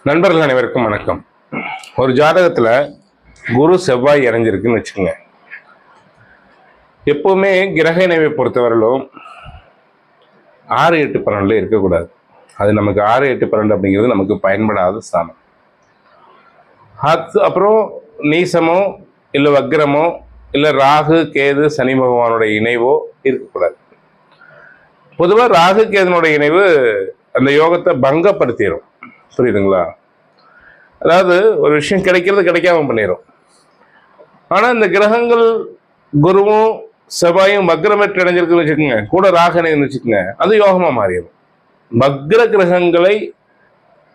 நண்பர்கள் அனைவருக்கும் வணக்கம். ஒரு ஜாதகத்துல குரு செவ்வாய் இணைஞ்சிருக்குன்னு வச்சுக்கோங்க. எப்பவுமே கிரக இணைவை பொறுத்தவரையிலும் 6, 8, 12 இருக்கக்கூடாது. அது நமக்கு 6, 8, 12 அப்படிங்கிறது நமக்கு பயன்படாத ஸ்தானம். அப்புறம் நீசமோ இல்லை வக்ரமோ இல்லை ராகு கேது சனி பகவானுடைய இணைவோ இருக்கக்கூடாது. பொதுவாக ராகு கேதுனுடைய இணைவு அந்த யோகத்தை பங்கப்படுத்திடும். புரியுதுங்களா? அதாவது ஒரு விஷயம் கிடைக்கிறது கிடைக்காம பண்ணிடும். ஆனா இந்த கிரகங்கள் குருவும் செவ்வாயும் வக்ரமற்ற இணைஞ்சிருக்குன்னு வச்சுக்கோங்க, கூட ராகு இணைன்னு வச்சுக்கோங்க, அது யோகமா மாறிடும். வக்ர கிரகங்களை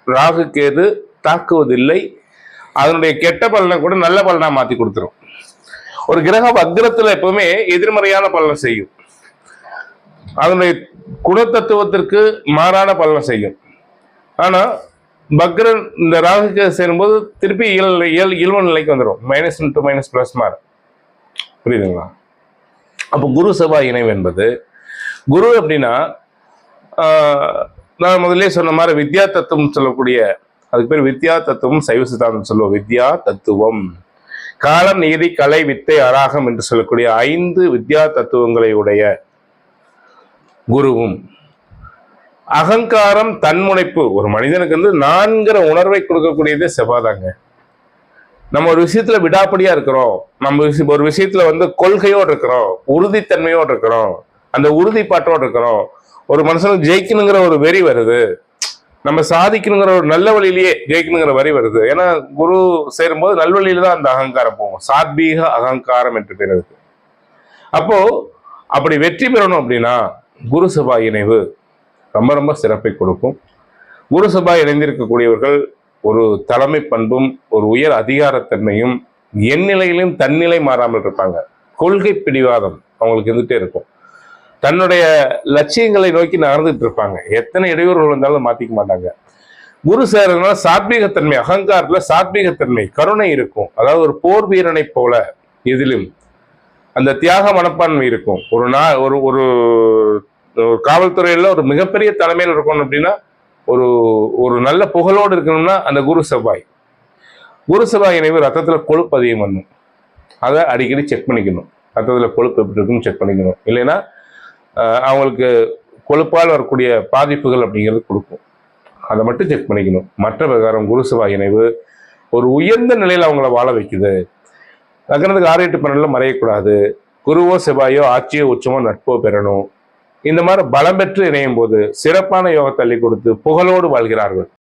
ராகு கேது தாக்குவதில்லை. அதனுடைய கெட்ட பலனை கூட நல்ல பலனா மாத்தி கொடுத்துரும். ஒரு கிரக வக்ரத்துல எப்பவுமே எதிர்மறையான பலனை செய்யும், அதனுடைய குணத்தத்துவத்திற்கு மாறான பலனை செய்யும். ஆனா பக்ரன் இந்த ராகுக்கு சேரும்போது திருப்பி இயல்பு நிலைக்கு வந்துடும். -1 to -+ மாற. புரியுதுங்களா? அப்போ குரு செவ்வாய் இணைவு என்பது, குரு அப்படின்னா நான் முதல்ல சொன்ன மாதிரி வித்யா தத்துவம் சொல்லக்கூடிய, அதுக்கு பேர் வித்யா தத்துவம், சைவ சித்தாந்தம் சொல்லுவோம். வித்யா தத்துவம், காலம், நீதி, கலை, வித்தை, அராகம் என்று சொல்லக்கூடிய 5 வித்யா தத்துவங்களை உடைய குருவும், அகங்காரம், தன்முனைப்பு, ஒரு மனிதனுக்கு வந்து 4 உணர்வை கொடுக்கக்கூடியதே செவ்வாதாங்க. நம்ம ஒரு விஷயத்துல விடாப்படியா இருக்கிறோம், நம்ம ஒரு விஷயத்துல வந்து கொள்கையோடு இருக்கிறோம், உறுதித்தன்மையோடு இருக்கிறோம், அந்த உறுதிப்பாட்டோடு இருக்கிறோம். ஒரு மனுஷனுக்கு ஜெயிக்கணுங்கிற ஒரு வெறி வருது, நம்ம சாதிக்கணுங்கிற ஒரு நல்ல வழியிலேயே ஜெயிக்கணுங்கிற வரி வருது. ஏன்னா குரு சேரும்போது நல்வழியில தான் அந்த அகங்காரம் போகும். சாத்வீக அகங்காரம் என்று பேர் இருக்கு. அப்போ அப்படி வெற்றி பெறணும் அப்படின்னா குரு செவ்வாய் இணைவு ரொம்ப ரொம்ப சிறப்பை கொடுக்கும். குரு செவ்வாய் இணைந்திருக்கக்கூடியவர்கள் ஒரு தலைமை பண்பும் ஒரு உயர் அதிகாரத்தன்மையும் எந்நிலையிலும் தன்னிலை மாறாமல் இருப்பாங்க. கொள்கை பிடிவாதம் அவங்களுக்கு இருந்துட்டே இருக்கும். தன்னுடைய லட்சியங்களை நோக்கி நகர்ந்துட்டு இருப்பாங்க. எத்தனை இடையூறுகள் வந்தாலும் மாத்திக்க மாட்டாங்க. குரு சேர்றதுனால சாத்வீகத்தன்மை, அகங்காரத்துல சாத்வீகத்தன்மை, கருணை இருக்கும். அதாவது ஒரு போர் வீரனை போல எதிலும் அந்த தியாக மனப்பான்மை இருக்கும். ஒரு காவல்துறையில ஒரு மிகப்பெரிய தலைமையில் இருக்கணும் அப்படின்னா, ஒரு நல்ல புகழோடு இருக்கணும்னா அந்த குரு செவ்வாய் இணைவு ரத்தத்துல கொழுப்பு அதிகம் பண்ணும். அதை அடிக்கடி செக் பண்ணிக்கணும். ரத்தத்துல கொழுப்பு எப்படி இருக்குன்னு செக் பண்ணிக்கணும். இல்லைன்னா அவங்களுக்கு கொழுப்பால் வரக்கூடிய பாதிப்புகள் அப்படிங்கிறது கொடுக்கும். அதை மட்டும் செக் பண்ணிக்கணும். மற்ற பிரகாரம் குரு செவ்வாய் இணைவு ஒரு உயர்ந்த நிலையில் அவங்கள வாழ வைக்குது. லக்னத்துக்கு 6, 8, 12 மறையக்கூடாது. குருவோ செவ்வாயோ ஆட்சியோ உச்சமோ நட்போ பெறணும். இந்த மாதிரி பலம் பெற்று இணையும் போது சிறப்பான யோகத்தை அள்ளி கொடுத்து புகழோடு வாழ்கிறார்கள்.